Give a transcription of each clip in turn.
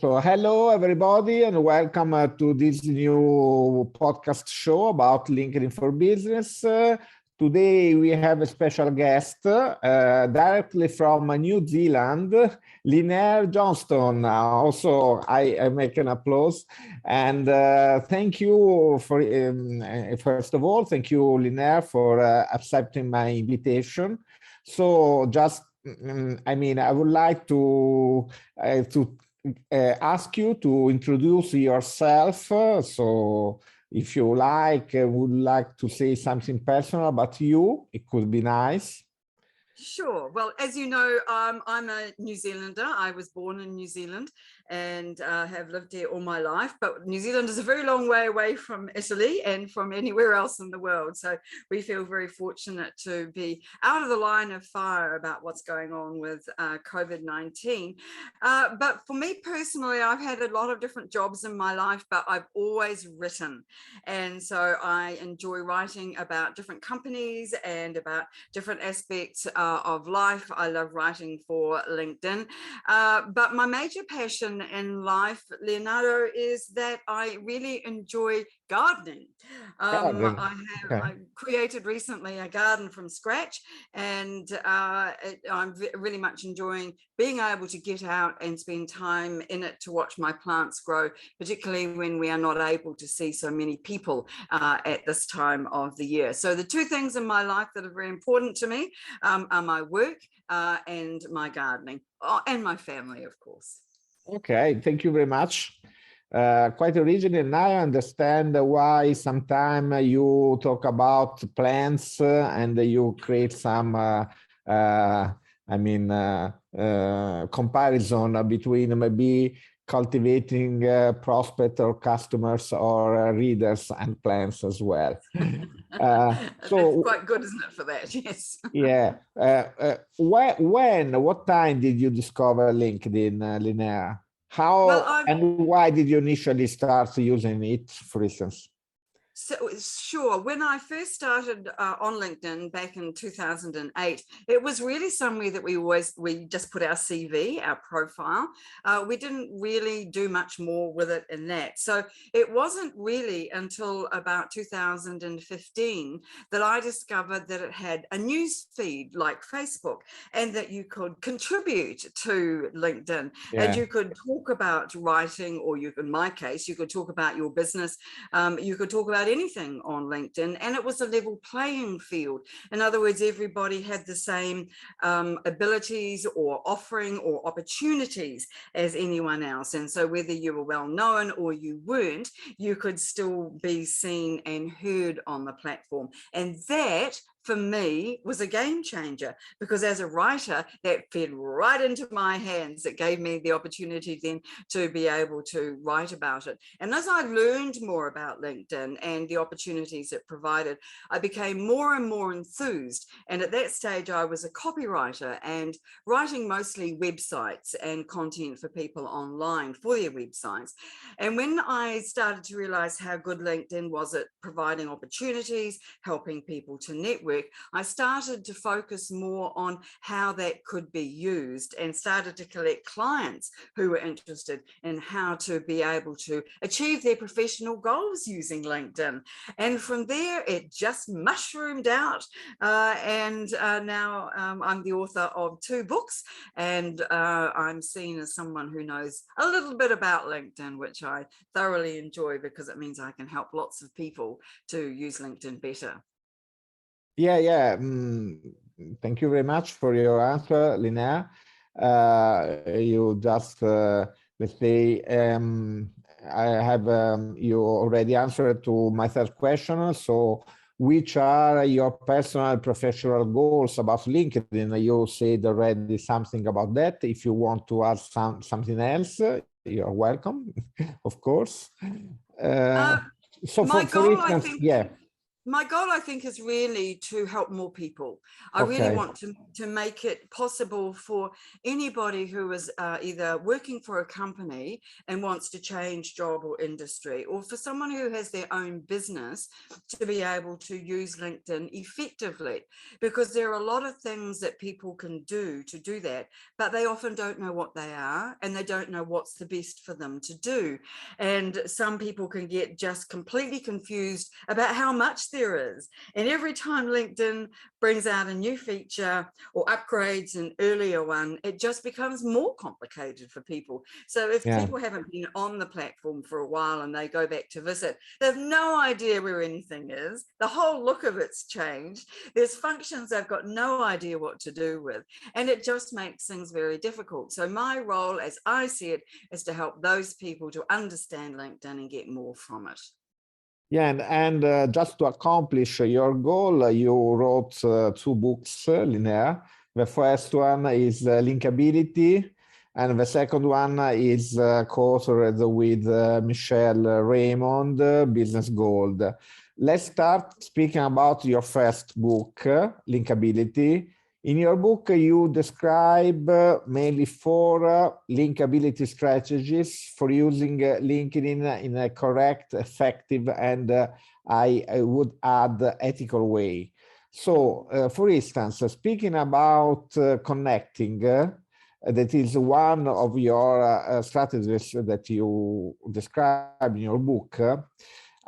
So hello, everybody, and welcome to this new podcast show about LinkedIn for Business. Today, we have a special guest directly from New Zealand, Lynnaire Johnston. Also, I make an applause. And thank you for, first of all, thank you, Lynnaire, for accepting my invitation. So just, I would like to ask you to introduce yourself. So if you would like to say something personal about you, it could be nice. Sure. Well, as you know, I'm a New Zealander. I was born in New Zealand and have lived here all my life. But New Zealand is a very long way away from Italy and from anywhere else in the world. So we feel very fortunate to be out of the line of fire about what's going on with COVID-19. But for me personally, I've had a lot of different jobs in my life, but I've always written. And so I enjoy writing about different companies and about different aspects of life. I love writing for LinkedIn, but my major passion in life, Leonardo, is that I really enjoy gardening. I created recently a garden from scratch, and I'm really much enjoying being able to get out and spend time in it to watch my plants grow, particularly when we are not able to see so many people at this time of the year. So the two things in my life that are very important to me are my work and my gardening, and my family, of course. Okay, thank you very much. Quite original. Now I understand why sometimes you talk about plants and you create some comparison between maybe cultivating prospect or customers or readers and plants as well. So quite good, isn't it, for that? Yes. Yeah. What time did you discover LinkedIn, Lynnaire? How and why did you initially start using it, for instance? So sure, when I first started on LinkedIn back in 2008, it was really somewhere that we just put our CV, our profile. We didn't really do much more with it in that. So it wasn't really until about 2015 that I discovered that it had a news feed like Facebook, and that you could contribute to LinkedIn, and you could talk about writing, or in my case, you could talk about your business. You could talk about anything on LinkedIn, and it was a level playing field. In other words, everybody had the same abilities or offering or opportunities as anyone else. And so whether you were well known or you weren't, you could still be seen and heard on the platform. And that, for me, was a game changer, because as a writer, that fed right into my hands. It gave me the opportunity then to be able to write about it. And as I learned more about LinkedIn and the opportunities it provided, I became more and more enthused. And at that stage, I was a copywriter and writing mostly websites and content for people online for their websites. And when I started to realize how good LinkedIn was at providing opportunities, helping people to network, I started to focus more on how that could be used, and started to collect clients who were interested in how to be able to achieve their professional goals using LinkedIn. And from there, it just mushroomed out. And now I'm the author of 2 books, and I'm seen as someone who knows a little bit about LinkedIn, which I thoroughly enjoy, because it means I can help lots of people to use LinkedIn better. Yeah. Thank you very much for your answer, Lynnaire. You just, let's say, I have, you already answered to my third question. So which are your personal professional goals about LinkedIn? You said already something about that. If you want to add something else, you're welcome, of course. So for instance, My goal, I think, is really to help more people. I really want to make it possible for anybody who is either working for a company and wants to change job or industry, or for someone who has their own business to be able to use LinkedIn effectively, because there are a lot of things that people can do to do that, but they often don't know what they are, and they don't know what's the best for them to do. And some people can get just completely confused about how much there is. And every time LinkedIn brings out a new feature or upgrades an earlier one, it just becomes more complicated for people. So if people haven't been on the platform for a while and they go back to visit, they have no idea where anything is. The whole look of it's changed. There's functions they've got no idea what to do with. And it just makes things very difficult. So my role, as I see it, is to help those people to understand LinkedIn and get more from it. Yeah, and just to accomplish your goal, you wrote 2 books, Lynnaire. The first one is Linkability, and the second one is co-authored with Michelle Raymond, Business Gold. Let's start speaking about your first book, Linkability. In your book, you describe mainly 4 linkability strategies for using LinkedIn in a correct, effective, and I would add ethical way. So, for instance, speaking about connecting, that is one of your strategies that you describe in your book.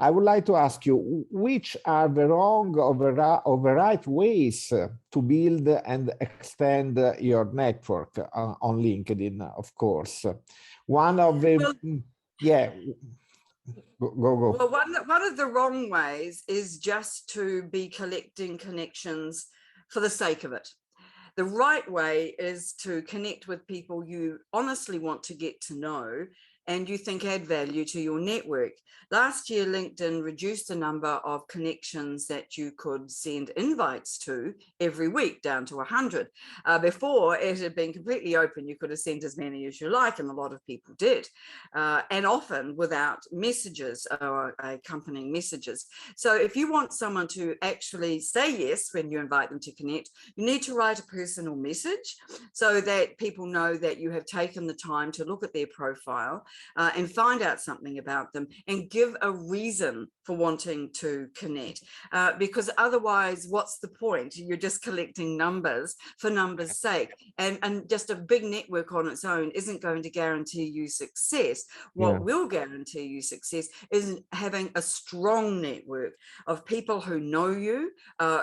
I would like to ask you, which are the wrong or the right ways to build and extend your network on LinkedIn, of course. One of the, go. Well, one of the wrong ways is just to be collecting connections for the sake of it. The right way is to connect with people you honestly want to get to know and you think add value to your network. Last year, LinkedIn reduced the number of connections that you could send invites to every week down to 100. Before, it had been completely open. You could have sent as many as you like, and a lot of people did, and often without messages or accompanying messages. So if you want someone to actually say yes when you invite them to connect, you need to write a personal message so that people know that you have taken the time to look at their profile and find out something about them and give a reason for wanting to connect, because otherwise what's the point? You're just collecting numbers for numbers' sake, and just a big network on its own isn't going to guarantee you success. What will guarantee you success is having a strong network of people who know you,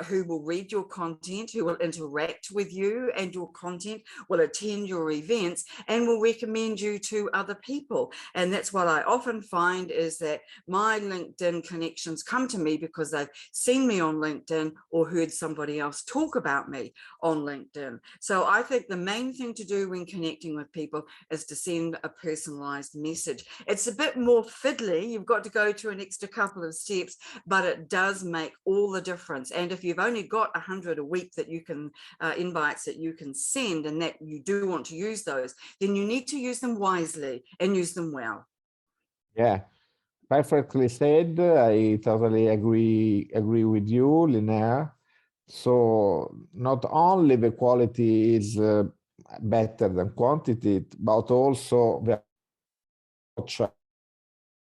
who will read your content, who will interact with you and your content, will attend your events, and will recommend you to other people. And that's what I often find, is that my LinkedIn connections come to me because they've seen me on LinkedIn or heard somebody else talk about me on LinkedIn. So I think the main thing to do when connecting with people is to send a personalized message. It's a bit more fiddly. You've got to go to an extra couple of steps, but it does make all the difference. And if you've only got 100 a week that you can, invites that you can send, and that you do want to use those, then you need to use them wisely and use them well. Yeah, perfectly said. I totally agree with you, Lynnaire. So not only the quality is better than quantity, but also the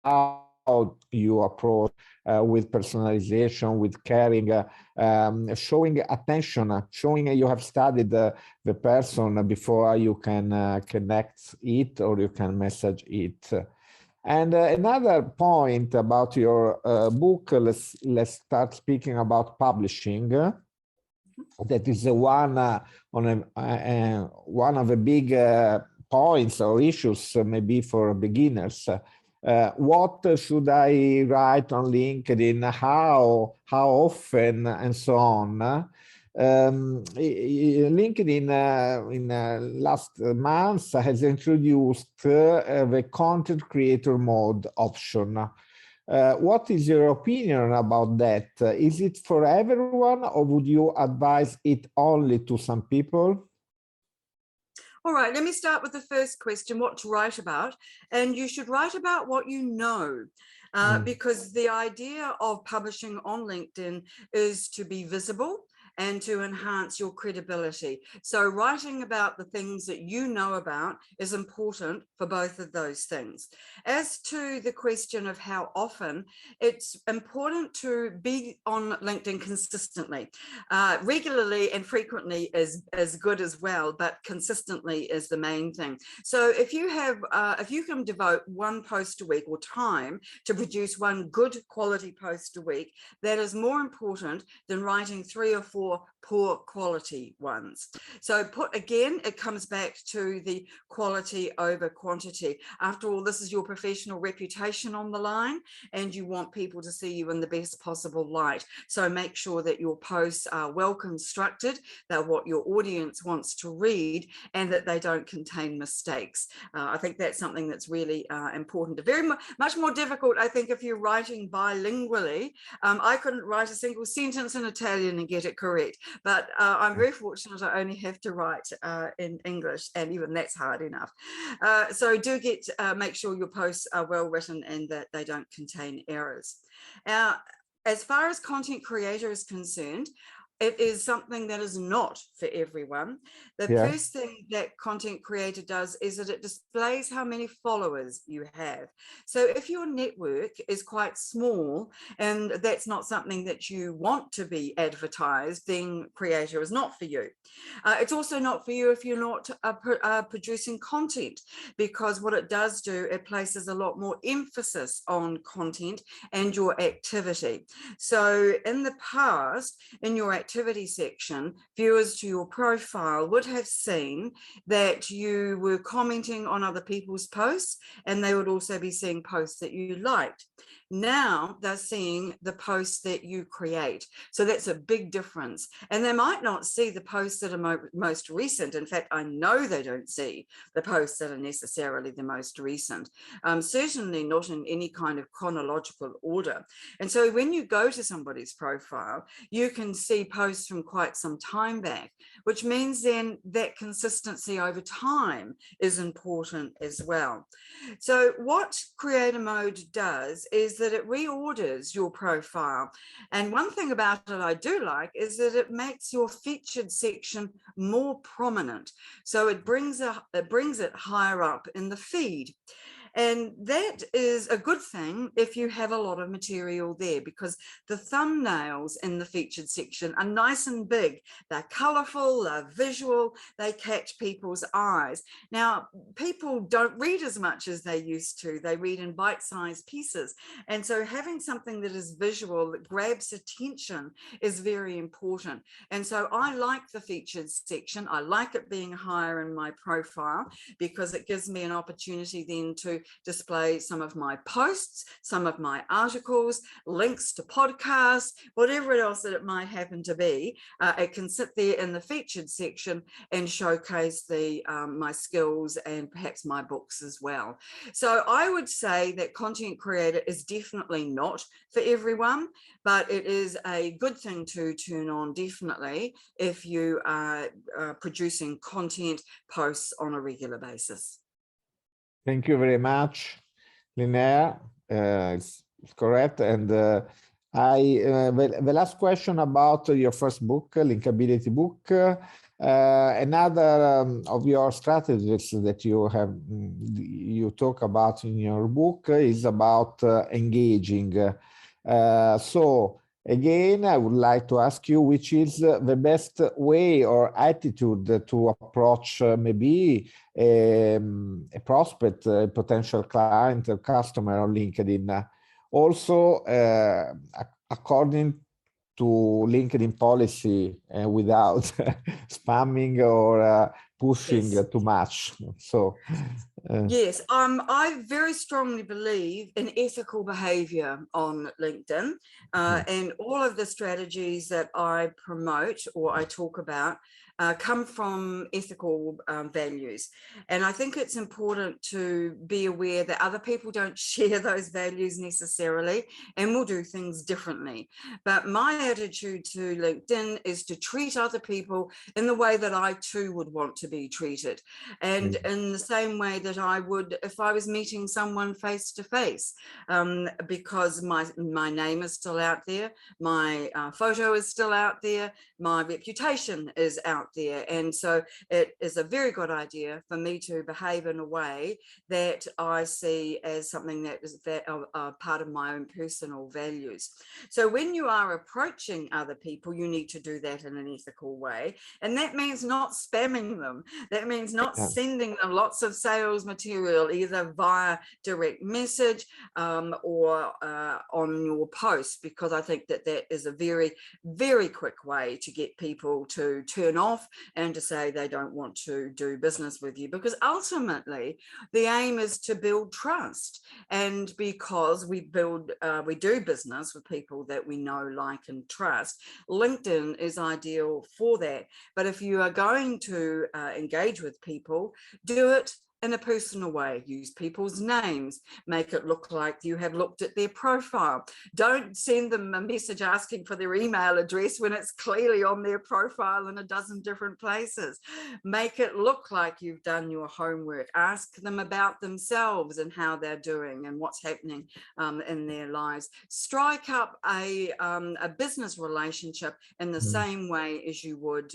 how you approach with personalization, with caring, showing attention, showing you have studied the person before you can connect it or you can message it. And another point about your book, let's start speaking about publishing. That is one one of the big points or issues maybe for beginners. What should I write on LinkedIn? How often, and so on. LinkedIn in last month has introduced the content creator mode option. What is your opinion about that? Is it for everyone, or would you advise it only to some people? All right, let me start with the first question, what to write about. And you should write about what you know. because the idea of publishing on LinkedIn is to be visible and to enhance your credibility. So writing about the things that you know about is important for both of those things. As to the question of how often, it's important to be on LinkedIn consistently. Regularly and frequently is good as well, but consistently is the main thing. So if you can devote one post a week or time to produce one good quality post a week, that is more important than writing 3 or 4 poor quality ones. So it comes back to the quality over quantity. After all, this is your professional reputation on the line, and you want people to see you in the best possible light. So make sure that your posts are well constructed, they're what your audience wants to read, and that they don't contain mistakes. I think that's something that's really important. Much more difficult, I think, if you're writing bilingually. I couldn't write a single sentence in Italian and get it correct, but I'm very fortunate I only have to write in English, and even that's hard enough. So do make sure your posts are well written and that they don't contain errors. As far as content creator is concerned, it is something that is not for everyone. The first thing that content creator does is that it displays how many followers you have. So if your network is quite small and that's not something that you want to be advertised, then creator is not for you. It's also not for you if you're not producing content, because what it does do, it places a lot more emphasis on content and your activity. So in the past, in your activity section, viewers to your profile would have seen that you were commenting on other people's posts, and they would also be seeing posts that you liked. Now they're seeing the posts that you create. So that's a big difference. And they might not see the posts that are most recent. In fact, I know they don't see the posts that are necessarily the most recent. Certainly not in any kind of chronological order. And so when you go to somebody's profile, you can see posts from quite some time back, which means then that consistency over time is important as well. So what Creator Mode does is that it reorders your profile. And one thing about it I do like is that it makes your featured section more prominent. So it brings it higher up in the feed. And that is a good thing if you have a lot of material there, because the thumbnails in the featured section are nice and big. They're colorful, they're visual, they catch people's eyes. Now, people don't read as much as they used to. They read in bite-sized pieces. And so having something that is visual, that grabs attention, is very important. And so I like the featured section. I like it being higher in my profile, because it gives me an opportunity then to display some of my posts, some of my articles, links to podcasts, whatever else that it might happen to be. It can sit there in the featured section and showcase my skills and perhaps my books as well. So I would say that content creator is definitely not for everyone, but it is a good thing to turn on, definitely, if you are producing content posts on a regular basis. Thank you very much, Lynnaire. It's correct. And the last question about your first book, Linkability book. Another of your strategies that you talk about in your book is about engaging. So again, I would like to ask you, which is the best way or attitude to approach maybe a prospect, a potential client, a customer on LinkedIn. Also, according to LinkedIn policy, without spamming or pushing too much. So yes, I very strongly believe in ethical behavior on LinkedIn, and all of the strategies that I promote or I talk about come from ethical values. And I think it's important to be aware that other people don't share those values necessarily and will do things differently. But my attitude to LinkedIn is to treat other people in the way that I too would want to be treated. And in the same way that that I would if I was meeting someone face to face, because my name is still out there, my photo is still out there, my reputation is out there. And so it is a very good idea for me to behave in a way that I see as something that is part of my own personal values. So when you are approaching other people, you need to do that in an ethical way. And that means not spamming them. That means not sending them lots of sales material, either via direct message or on your posts, because I think that that is a very, very quick way to get people to turn off and to say they don't want to do business with you, because ultimately the aim is to build trust. And because we do business with people that we know, like, and trust, LinkedIn is ideal for that. But if you are going to engage with people, do it in a personal way. Use people's names, make it look like you have looked at their profile. Don't send them a message asking for their email address when it's clearly on their profile in a dozen different places. Make it look like you've done your homework. Ask them about themselves and how they're doing and what's happening in their lives. Strike up a business relationship in the same way as you would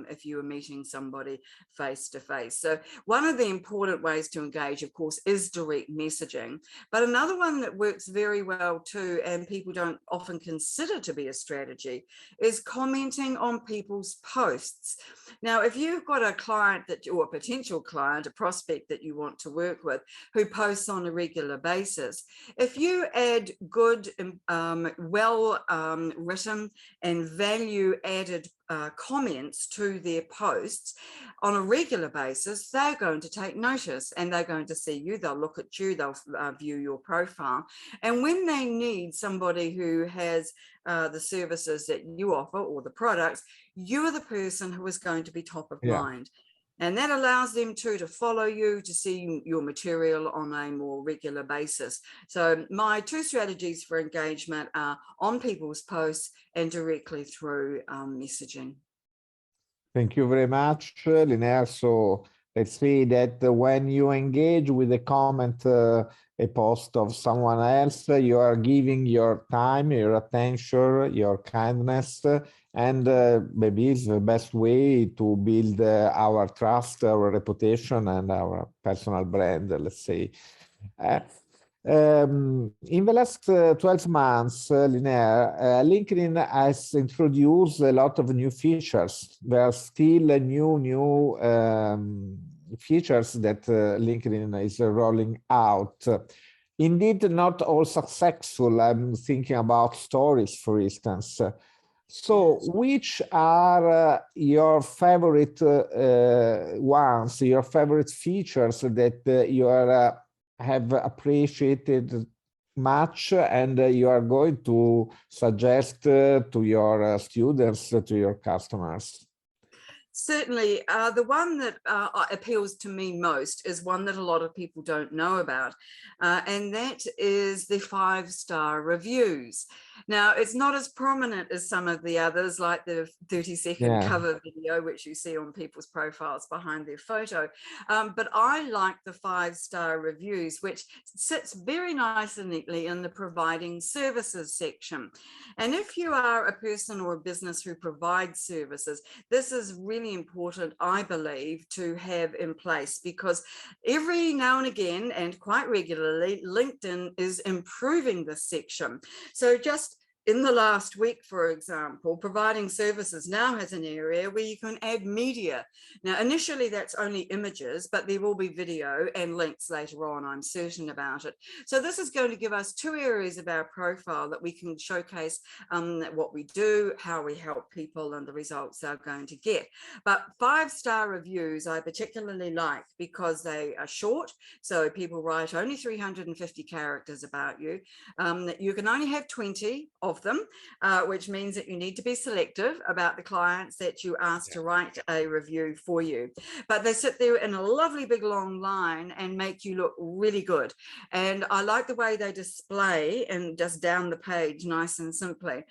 if you were meeting somebody face to face. So one of the important ways to engage, of course, is direct messaging. But another one that works very well too, and people don't often consider to be a strategy, is commenting on people's posts. Now, if you've got a client or a potential client, a prospect that you want to work with, who posts on a regular basis, if you add good, well written and value added comments to their posts on a regular basis, they're going to take notice and they're going to see you, they'll look at you, they'll view your profile. And when they need somebody who has the services that you offer or the products, you are the person who is going to be top of mind. And that allows them to follow you, to see your material on a more regular basis. So my two strategies for engagement are on people's posts and directly through messaging. Thank you very much, Lynnaire. So let's say that when you engage with a comment, a post of someone else, you are giving your time, your attention, your kindness, and maybe it's the best way to build our trust, our reputation, and our personal brand, let's say. In the last 12 months, Lynnaire, LinkedIn has introduced a lot of new features. There are still new features that LinkedIn is rolling out. Indeed, not all successful. I'm thinking about stories, for instance. So which are your favorite ones, your favorite features that you are have appreciated much and you are going to suggest to your students, to your customers? Certainly, the one that appeals to me most is one that a lot of people don't know about, and that is the 5-star reviews. Now, it's not as prominent as some of the others, like the 30-second cover video, which you see on people's profiles behind their photo. But I like the 5-star reviews, which sits very nice and neatly in the providing services section. And if you are a person or a business who provides services, this is really important, I believe, to have in place, because every now and again, and quite regularly, LinkedIn is improving this section. So just in the last week, for example, providing services now has an area where you can add media. Now, initially that's only images, but there will be video and links later on, I'm certain about it. So this is going to give us 2 areas of our profile that we can showcase what we do, how we help people, and the results they're going to get. But 5-star reviews I particularly like because they are short. So people write only 350 characters about you. You can only have 20 of them, which means that you need to be selective about the clients that you ask to write a review for you. But they sit there in a lovely big long line and make you look really good. And I like the way they display and just down the page nice and simply,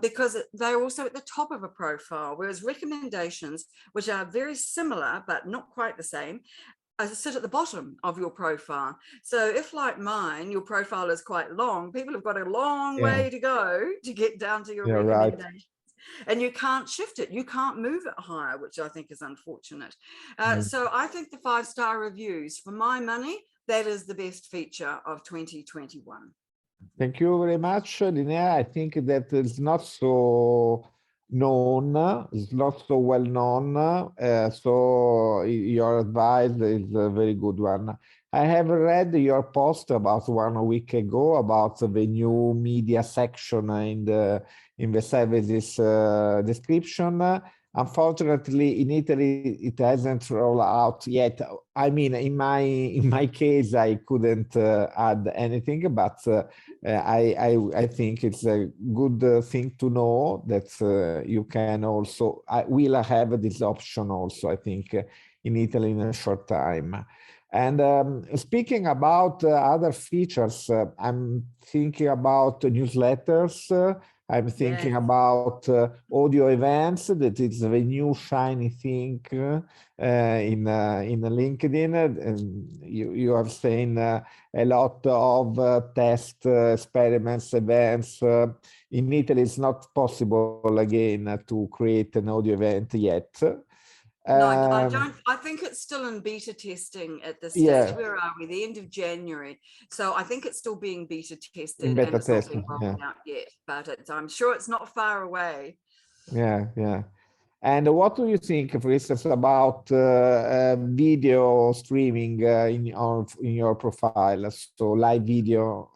because they're also at the top of a profile, whereas recommendations, which are very similar but not quite the same, sit at the bottom of your profile. So if, like mine, your profile is quite long, people have got a long way to go to get down to your recommendations. Right. And you can't shift it. You can't move it higher, which I think is unfortunate. So I think the 5-star reviews, for my money, that is the best feature of 2021. Thank you very much, Lynnaire. I think that is not so known, it's not so well known, so your advice is a very good one. I have read your post about 1 week ago about the new media section in the services description. Unfortunately, in Italy, it hasn't rolled out yet. I mean, in my case, I couldn't add anything, but I think it's a good thing to know that you can also, I will have this option also, I think, in Italy in a short time. And speaking about other features, I'm thinking about newsletters. I'm thinking about audio events. That is the new shiny thing in LinkedIn. And you are saying a lot of test experiments, events. In Italy, it's not possible again to create an audio event yet. No, I don't. I think it's still in beta testing at this stage. Where are we? The end of January. So I think it's still being beta tested and it's not being rolled out yet. But I'm sure it's not far away. Yeah. And what do you think, for instance, about video streaming in your profile? So live video.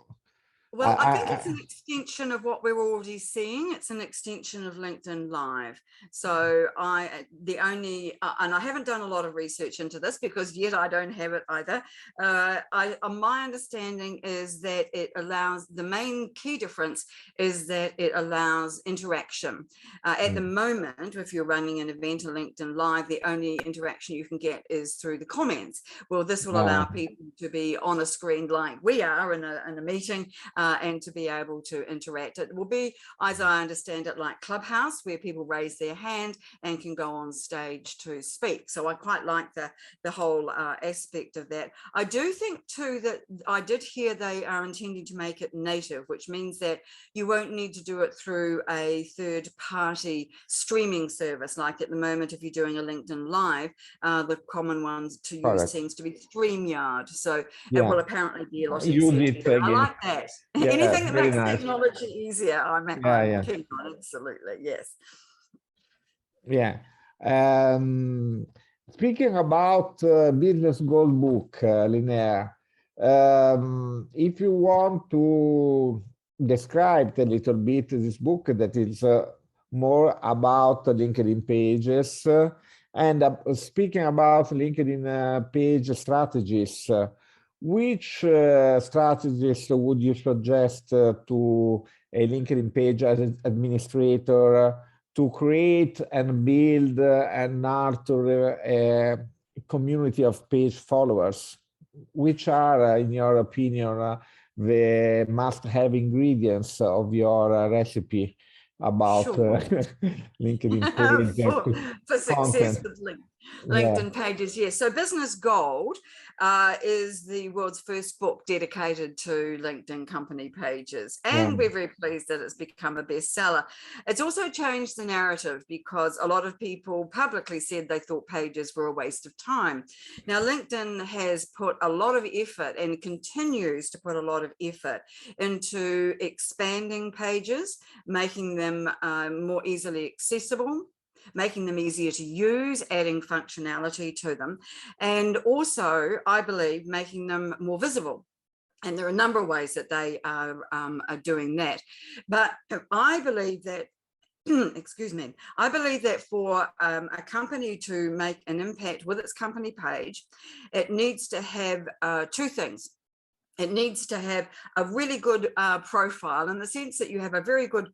Well, I think it's an extension of what we're already seeing. It's an extension of LinkedIn Live. So and I haven't done a lot of research into this because yet I don't have it either. My understanding is that it allows, the main key difference is that it allows interaction. At the moment, if you're running an event on LinkedIn Live, the only interaction you can get is through the comments. Well, this will allow people to be on a screen like we are in a meeting, and to be able to interact. It will be, as I understand it, like Clubhouse, where people raise their hand and can go on stage to speak. So I quite like the whole aspect of that. I do think too that I did hear they are intending to make it native, which means that you won't need to do it through a third-party streaming service. Like at the moment, if you're doing a LinkedIn Live, the common ones to use seems to be StreamYard. So it will apparently be a lot easier. I like that. Anything that makes technology easier, I'm keen on. Absolutely, yes. Yeah. Speaking about business goal book, Lynnaire, if you want to describe a little bit this book that is more about LinkedIn pages, and speaking about LinkedIn page strategies, which strategies would you suggest to a LinkedIn page administrator to create and build and nurture a community of page followers? Which are, in your opinion, the must-have ingredients of your recipe about LinkedIn page for success with LinkedIn pages? Yes. So Business Gold is the world's first book dedicated to LinkedIn company pages, and we're very pleased that it's become a bestseller. It's also changed the narrative because a lot of people publicly said they thought pages were a waste of time. Now LinkedIn has put a lot of effort and continues to put a lot of effort into expanding pages, making them more easily accessible, making them easier to use, adding functionality to them, and also, I believe, making them more visible. And there are a number of ways that they are doing that. But I believe that excuse me, I believe that for a company to make an impact with its company page, it needs to have two things. It needs to have a really good profile, in the sense that you have a very good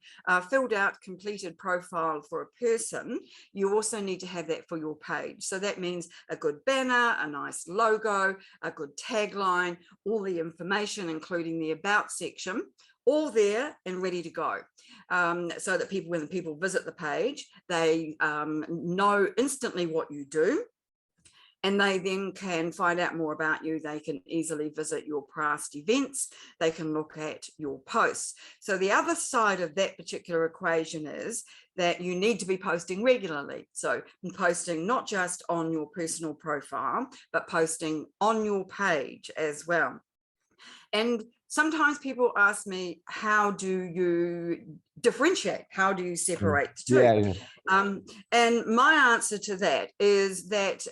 filled out, completed profile for a person. You also need to have that for your page. So that means a good banner, a nice logo, a good tagline, all the information, including the about section, all there and ready to go. So that people, when people visit the page, they know instantly what you do. And they then can find out more about you. They can easily visit your past events. They can look at your posts. So the other side of that particular equation is that you need to be posting regularly. So posting not just on your personal profile, but posting on your page as well. And sometimes people ask me, how do you differentiate? How do you separate the two? Yeah. And my answer to that is that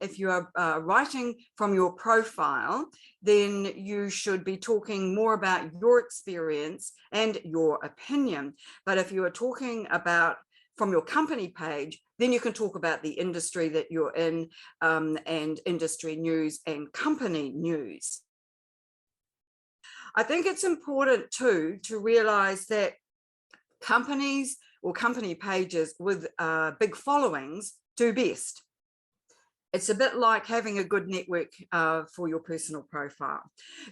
if you are writing from your profile, then you should be talking more about your experience and your opinion. But if you are talking about from your company page, then you can talk about the industry that you're in, and industry news and company news. I think it's important too to realize that companies or company pages with big followings do best. It's a bit like having a good network for your personal profile.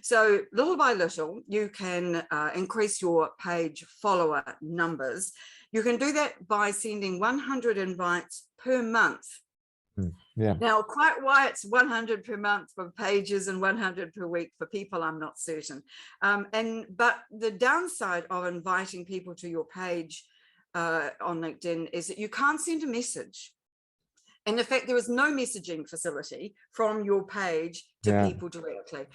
So little by little, you can increase your page follower numbers. You can do that by sending 100 invites per month. Yeah. Now, quite why it's 100 per month for pages and 100 per week for people, I'm not certain. But the downside of inviting people to your page on LinkedIn is that you can't send a message. And in fact, there is no messaging facility from your page to people directly.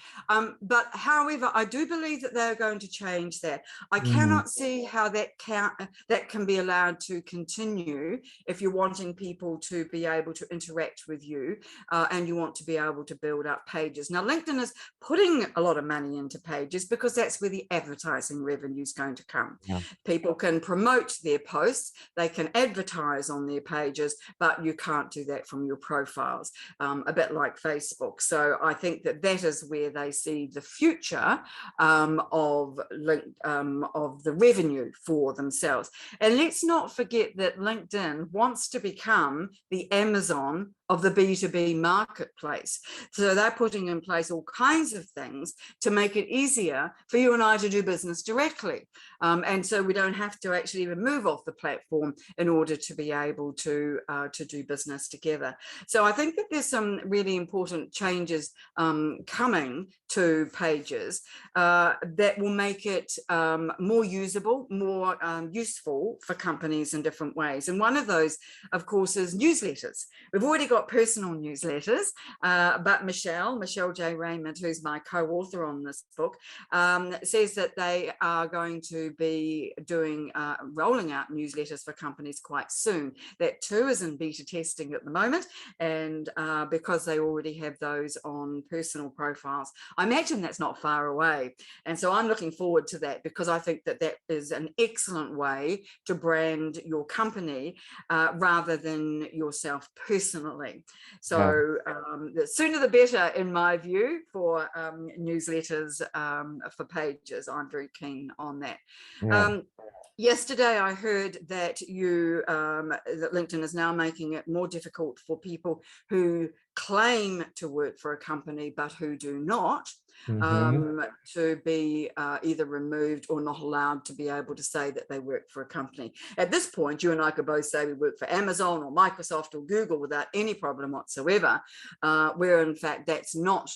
But however, I do believe that they're going to change that. I cannot see how that can be allowed to continue if you're wanting people to be able to interact with you and you want to be able to build up pages. Now, LinkedIn is putting a lot of money into pages because that's where the advertising revenue is going to come. People can promote their posts, they can advertise on their pages, but you can't do that from your profiles, a bit like Facebook. So I think that that is where they see the future of the revenue for themselves. And let's not forget that LinkedIn wants to become the Amazon of the B2B marketplace. So they're putting in place all kinds of things to make it easier for you and I to do business directly. And so we don't have to actually even move off the platform in order to be able to do business together. So I think that there's some really important changes coming to pages that will make it more usable, more useful for companies in different ways. And one of those, of course, is newsletters. We've already got personal newsletters, but Michelle J. Raymond, who's my co-author on this book, says that they are going to be doing rolling out newsletters for companies quite soon. That too is in beta testing at the moment, and because they already have those on personal profiles, I imagine that's not far away. And so I'm looking forward to that, because I think that that is an excellent way to brand your company rather than yourself personally. So the sooner the better, in my view, for newsletters for pages. I'm very keen on that. Yesterday, I heard that that LinkedIn is now making it more difficult for people who claim to work for a company but who do not, to be either removed or not allowed to be able to say that they work for a company. At this point, you and I could both say we work for Amazon or Microsoft or Google without any problem whatsoever, where in fact that's not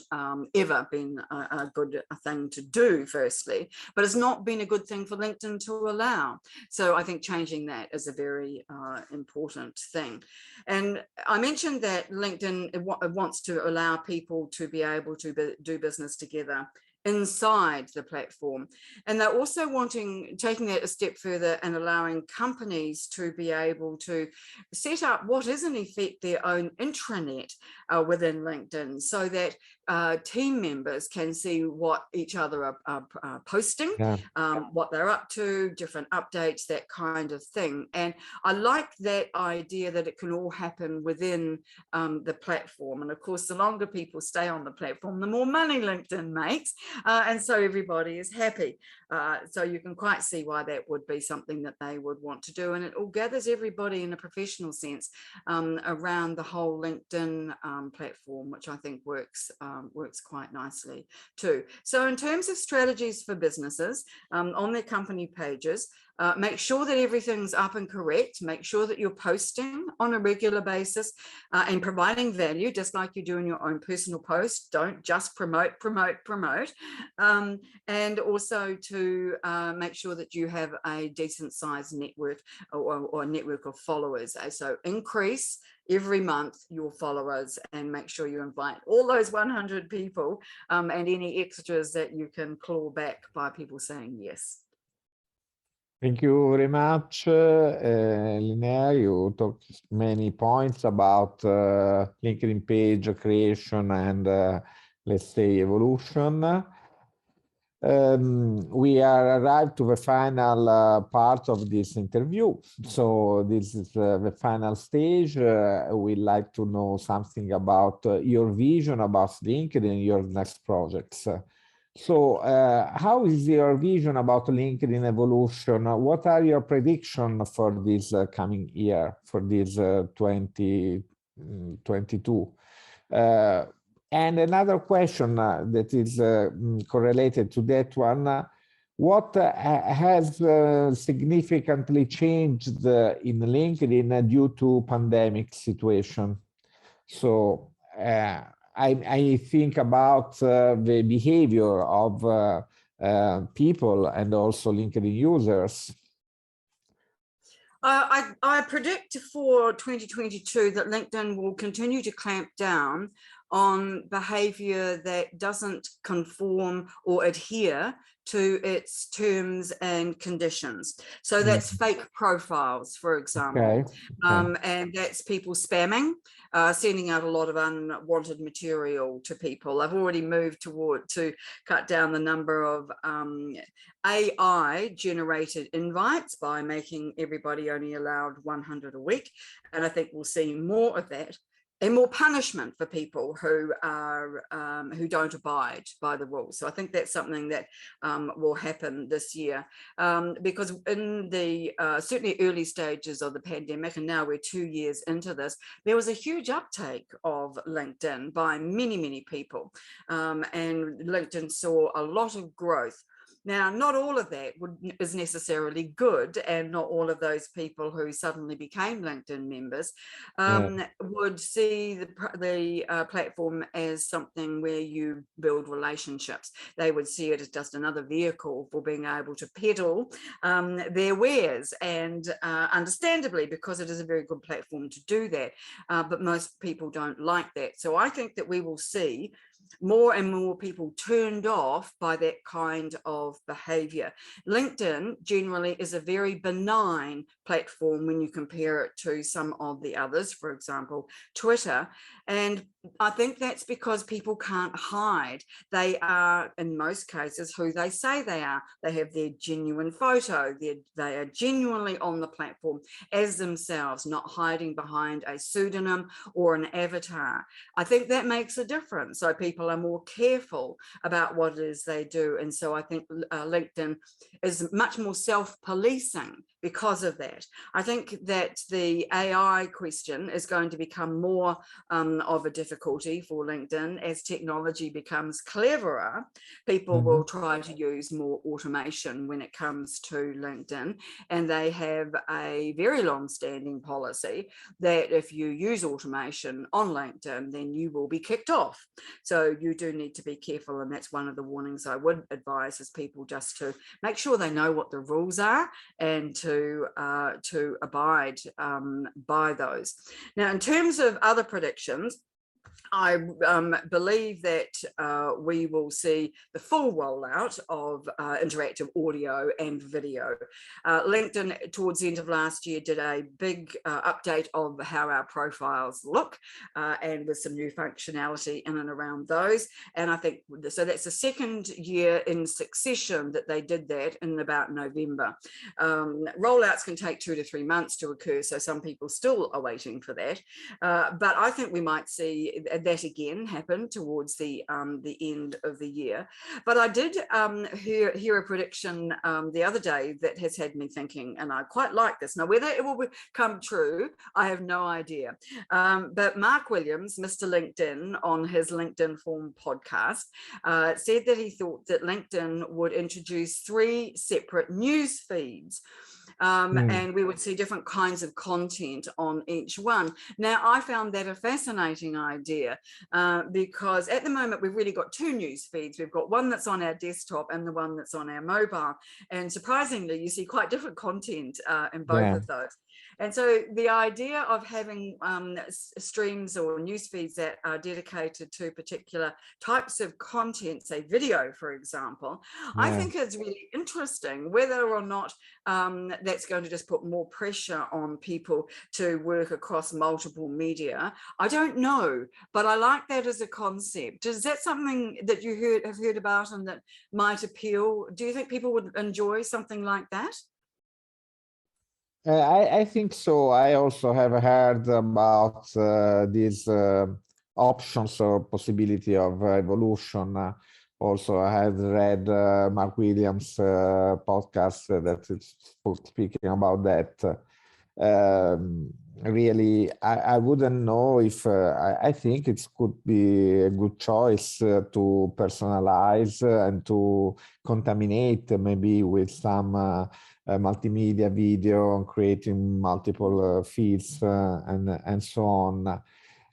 ever been a good thing to do, firstly, but it's not been a good thing for LinkedIn to allow. So I think changing that is a very important thing. And I mentioned that LinkedIn wants to allow people to be able to do business together inside the platform. And they're also taking that a step further and allowing companies to be able to set up what is in effect their own intranet within LinkedIn, so that team members can see what each other are posting, what they're up to, different updates, that kind of thing. And I like that idea that it can all happen within the platform. And of course, the longer people stay on the platform, the more money LinkedIn makes. and so everybody is happy. So you can quite see why that would be something that they would want to do, and it all gathers everybody in a professional sense around the whole LinkedIn platform, which I think works quite nicely too. So in terms of strategies for businesses on their company pages, make sure that everything's up and correct. Make sure that you're posting on a regular basis and providing value, just like you do in your own personal post. Don't just promote. And also to make sure that you have a decent sized network or network of followers. So increase every month your followers and make sure you invite all those 100 people and any extras that you can claw back by people saying yes. Thank you very much, Lynnaire. You talked many points about LinkedIn page creation and let's say evolution. We are arrived to the final part of this interview. So this is the final stage. We'd like to know something about your vision about LinkedIn, your next projects. So how is your vision about LinkedIn evolution? What are your predictions for this coming year, for this 2022? And another question that is correlated to that one, what has significantly changed in LinkedIn due to pandemic situation? So I think about the behavior of people and also LinkedIn users. I predict for 2022 that LinkedIn will continue to clamp down on behavior that doesn't conform or adhere to its terms and conditions. So that's fake profiles, for example, and that's people spamming, sending out a lot of unwanted material to people. I've already moved to cut down the number of AI generated invites by making everybody only allowed 100 a week. And I think we'll see more of that and more punishment for people who don't abide by the rules. So I think that's something that will happen this year because in the certainly early stages of the pandemic, and now we're 2 years into this, there was a huge uptake of LinkedIn by many people, and LinkedIn saw a lot of growth. Now, not all of that is necessarily good, and not all of those people who suddenly became LinkedIn members would see the platform as something where you build relationships. They would see it as just another vehicle for being able to peddle their wares, and understandably, because it is a very good platform to do that, but most people don't like that. So I think that we will see more and more people turned off by that kind of behavior. LinkedIn generally is a very benign platform when you compare it to some of the others, for example, Twitter. And I think that's because people can't hide. They are, in most cases, who they say they are. They have their genuine photo. They are genuinely on the platform as themselves, not hiding behind a pseudonym or an avatar. I think that makes a difference. So people are more careful about what it is they do. And so I think LinkedIn is much more self-policing because of that. I think that the AI question is going to become more of a difficulty for LinkedIn as technology becomes cleverer. People will try to use more automation when it comes to LinkedIn, and they have a very long-standing policy that if you use automation on LinkedIn, then you will be kicked off. So you do need to be careful, and that's one of the warnings I would advise is people just to make sure they know what the rules are and to abide by those. Now, in terms of other predictions, I believe that we will see the full rollout of interactive audio and video. LinkedIn, towards the end of last year, did a big update of how our profiles look and with some new functionality in and around those. And I think, so that's the second year in succession that they did that in about November. Rollouts can take 2 to 3 months to occur, so some people still are waiting for that. But I think we might see that again happened towards the end of the year. But I did hear a prediction the other day that has had me thinking, and I quite like this. Now, whether it will come true, I have no idea. But Mark Williams, Mr. LinkedIn, on his LinkedIn Forum podcast, said that he thought that LinkedIn would introduce 3 separate news feeds. And we would see different kinds of content on each one. Now, I found that a fascinating idea because at the moment we've really got 2 news feeds. We've got one that's on our desktop and the one that's on our mobile. And surprisingly, you see quite different content in both of those. And so the idea of having streams or news feeds that are dedicated to particular types of content, say video, for example, I think is really interesting. Whether or not that's going to just put more pressure on people to work across multiple media, I don't know, but I like that as a concept. Is that something that you have heard about and that might appeal? Do you think people would enjoy something like that? I think so. I also have heard about these options or possibility of evolution. Also, I had read Mark Williams' podcast that is speaking about that. Really, I wouldn't know if I think it could be a good choice to personalize and to contaminate maybe with some multimedia video, creating multiple feeds and so on.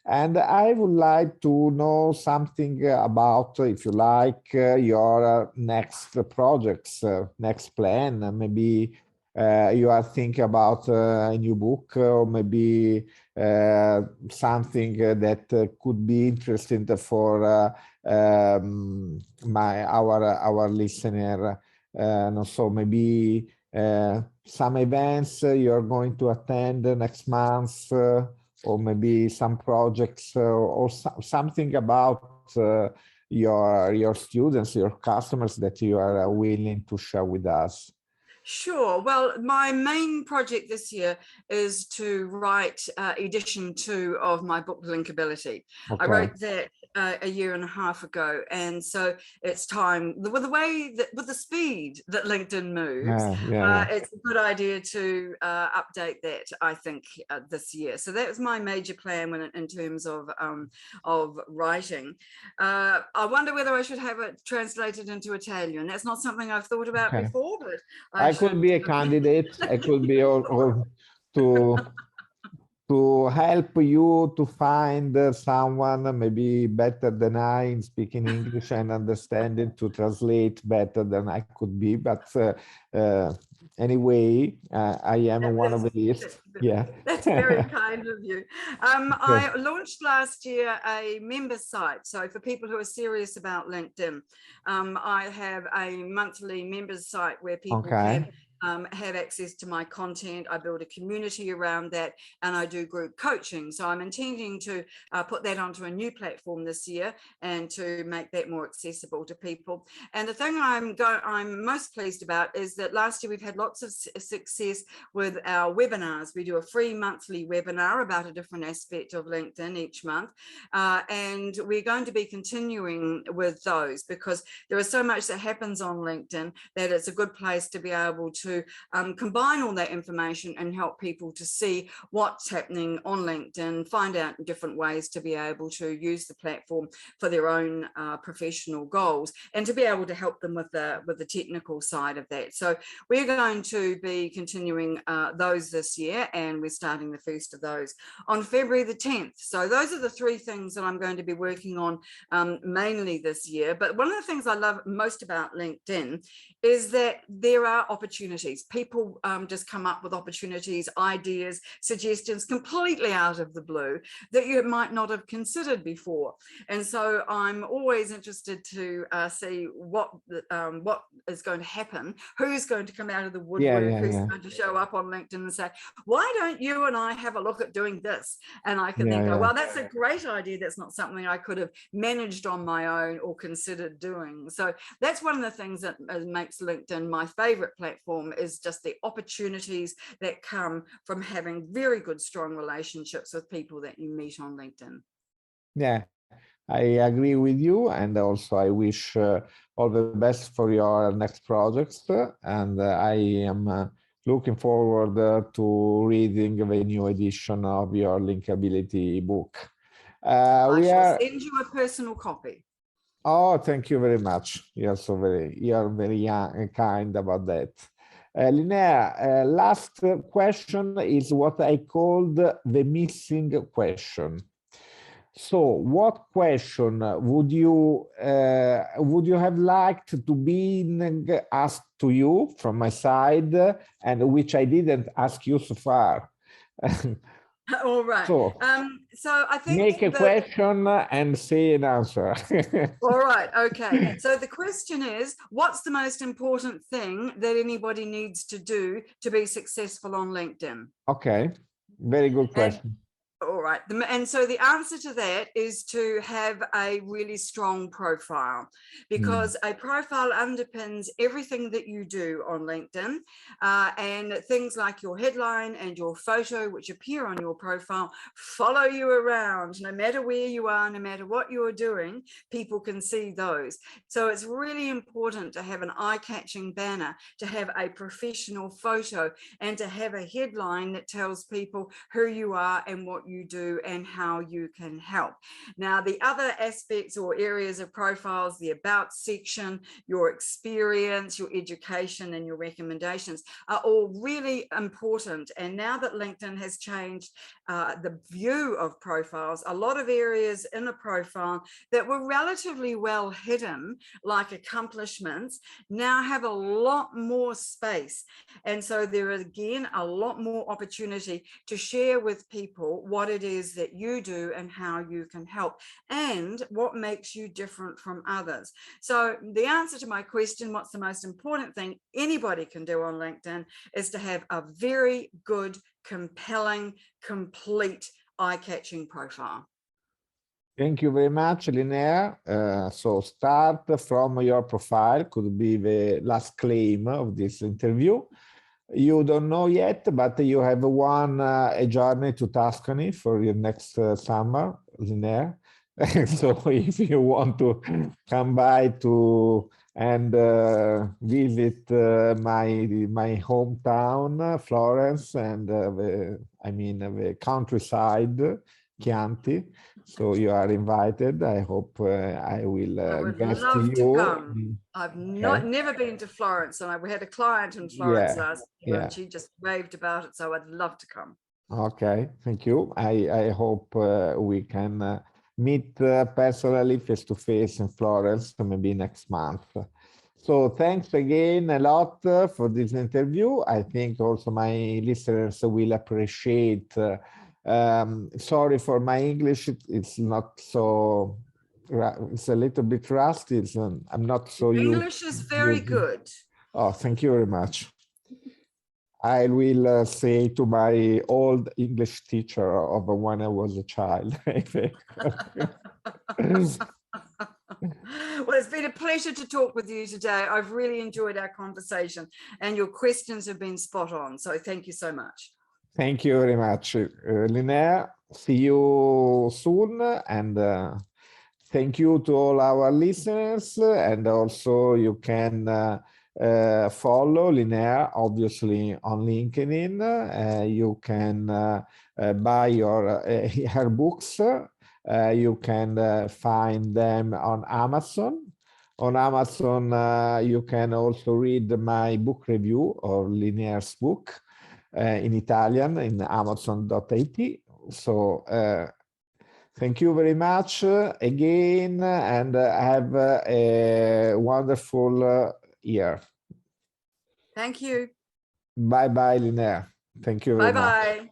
And I would like to know something about, if you like, your next projects, next plan. Maybe you are thinking about a new book, or maybe something that could be interesting for our listener. And so maybe some events you're going to attend next month, or maybe some projects, or something about your students, your customers that you are willing to share with us. Sure. Well, my main project this year is to write edition 2 of my book, Linkability. I wrote that a year and a half ago, and so it's time, with the speed that LinkedIn moves, it's a good idea to update that, I think, this year. So that was my major plan in terms of writing. I wonder whether I should have it translated into Italian. That's not something I've thought about before, but I could be a candidate. I could be or to help you to find someone maybe better than I in speaking English and understanding, to translate better than I could be. But anyway, I am one of the list. That's very kind of you. I launched last year a member site. So for people who are serious about LinkedIn, I have a monthly members site where people can have access to my content. I build a community around that, and I do group coaching. So I'm intending to put that onto a new platform this year and to make that more accessible to people. And the thing I'm most pleased about is that last year we've had lots of success with our webinars. We do a free monthly webinar about a different aspect of LinkedIn each month. And we're going to be continuing with those because there is so much that happens on LinkedIn that it's a good place to be able to combine all that information and help people to see what's happening on LinkedIn, find out different ways to be able to use the platform for their own professional goals, and to be able to help them with the technical side of that. So we're going to be continuing those this year, and we're starting the first of those on February the 10th. So those are the 3 things that I'm going to be working on mainly this year. But one of the things I love most about LinkedIn is that there are opportunities. People just come up with opportunities, ideas, suggestions completely out of the blue that you might not have considered before. And so I'm always interested to see what is going to happen, who's going to come out of the woodwork, who's going to show up on LinkedIn and say, why don't you and I have a look at doing this? And I can then go, well, that's a great idea. That's not something I could have managed on my own or considered doing. So that's one of the things that makes LinkedIn my favorite platform, is just the opportunities that come from having very good, strong relationships with people that you meet on LinkedIn. Yeah, I agree with you, and also I wish all the best for your next projects. And I am looking forward to reading the new edition of your linkability book. I We shall are. send you a personal copy. Oh, thank you very much. You are very young, kind about that. Lynnaire, last question is what I called the missing question. So, what question would you have liked to be asked to you from my side, and which I didn't ask you so far? All right. So I think make a question and say an answer. All right. Okay. So the question is, what's the most important thing that anybody needs to do to be successful on LinkedIn? Okay. Very good question. All right. And so the answer to that is to have a really strong profile, because a profile underpins everything that you do on LinkedIn, and things like your headline and your photo, which appear on your profile, follow you around. No matter where you are, no matter what you're doing, people can see those. So it's really important to have an eye-catching banner, to have a professional photo, and to have a headline that tells people who you are and what you do and how you can help. Now, the other aspects or areas of profiles, the about section, your experience, your education, and your recommendations are all really important. And now that LinkedIn has changed the view of profiles, a lot of areas in a profile that were relatively well hidden, like accomplishments, now have a lot more space. And so there is, again, a lot more opportunity to share with people what it is that you do and how you can help and what makes you different from others. So the answer to my question, what's the most important thing anybody can do on LinkedIn, is to have a very good, compelling, complete, eye-catching profile. Thank you very much, Lynnaire. So start from your profile, could be the last claim of this interview. You don't know yet, but you have won a journey to Tuscany for your next summer, Lynnaire. So if you want to come by to and visit my hometown, Florence, and the countryside, Chianti. So you are invited. I hope I will I would guest love you. to come. I've never been to Florence, and we had a client in Florence last year, and she just raved about it. So I'd love to come. Okay, thank you. I hope we can meet personally face to face in Florence, maybe next month. So thanks again a lot for this interview. I think also my listeners will appreciate. Sorry for my English; it's not so. It's a little bit rusty. I'm not so used. English is very good. Oh, thank you very much. I will say to my old English teacher of when I was a child. Well, it's been a pleasure to talk with you today. I've really enjoyed our conversation, and your questions have been spot on. So thank you so much. Thank you very much, Lynnaire. See you soon, and thank you to all our listeners. And also you can follow Lynnaire, obviously, on LinkedIn. You can buy her books. You can find them on Amazon. On Amazon, you can also read my book review of Lynnaire's book in Italian in amazon.it. So thank you very much again, and have a wonderful year. Thank you. Bye-bye, Lynnaire. Thank you very much. Bye-bye.